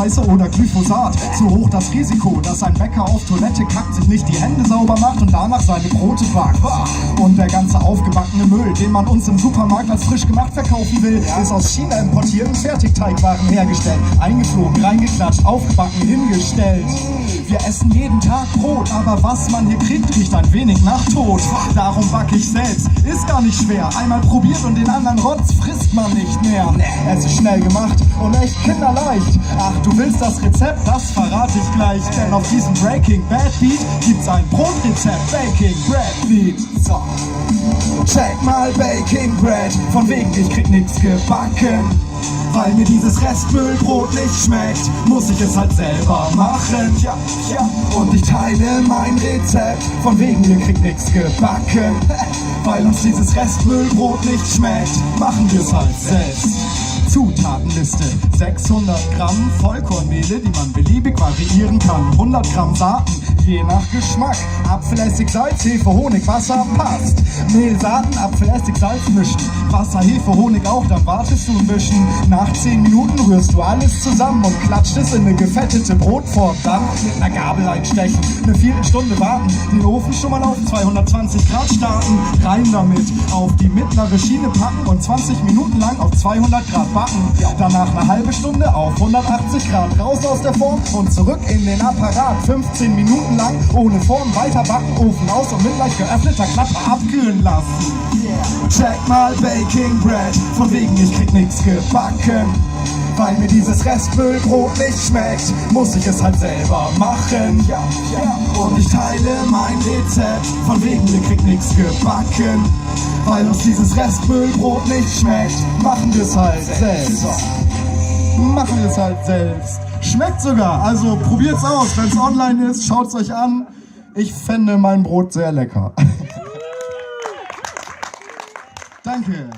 Scheiße oder Glyphosat. So hoch das Risiko, dass ein Bäcker auf Toilette kackt, sich nicht die Hände sauber macht und danach seine Brote backt. Und der ganze aufgebackene Müll, den man uns im Supermarkt als frisch gemacht verkaufen will, ist aus China importiert und Fertigteigwaren hergestellt. Eingeflogen, reingeklatscht, aufgebacken, hingestellt. Wir essen jeden Tag Brot, aber was man hier kriegt, riecht ein wenig nach Tod. Darum back ich selbst, ist gar nicht schwer. Einmal probiert und den anderen Rotz frisst man nicht mehr. Es ist schnell gemacht und echt kinderleicht. Ach, du willst das Rezept? Das verrate ich gleich. Denn auf diesem Breaking Bad Beat gibt's ein Brotrezept. Baking Bread Beat. So. Check mal Baking Bread, von wegen ich krieg nix gebacken. Weil mir dieses Restmüllbrot nicht schmeckt, muss ich es halt selber machen. Ja, ja. Und ich teile mein Rezept, von wegen ihr kriegt nix gebacken. Weil uns dieses Restmüllbrot nicht schmeckt, machen wir es halt selbst. Zutatenliste: 600 Gramm Vollkornmehle, die man beliebig variieren kann. 100 Gramm Saaten, je nach Geschmack. Apfelessig, Salz, Hefe, Honig, Wasser, passt. Mehl, Saaten, Apfelessig, Salz mischen. Wasser, Hefe, Honig auch, dann wartest du ein bisschen. Nach 10 Minuten rührst du alles zusammen und klatscht es in eine gefettete Brotform. Dann mit einer Gabel einstechen, eine Viertelstunde warten, den Ofen schon mal auf 220 Grad starten. Rein damit, auf die mittlere Schiene packen und 20 Minuten lang auf 200 Grad backen. Danach eine halbe Stunde auf 180 Grad, raus aus der Form und zurück in den Apparat. 15 Minuten lang ohne Form weiter backen, Ofen aus und mit leicht geöffneter Klappe abkühlen lassen. Check mal Baking Bread, von wegen ich krieg nix gebacken. Weil mir dieses Restmüllbrot nicht schmeckt, muss ich es halt selber machen. Ja, ja. Und ich teile mein Rezept, von wegen ihr kriegt nix gebacken. Weil uns dieses Restmüllbrot nicht schmeckt, machen wir es halt selbst. Machen wir es halt selbst. Schmeckt sogar, also probiert's aus. Wenn es online ist, schaut's euch an. Ich fände mein Brot sehr lecker. Danke.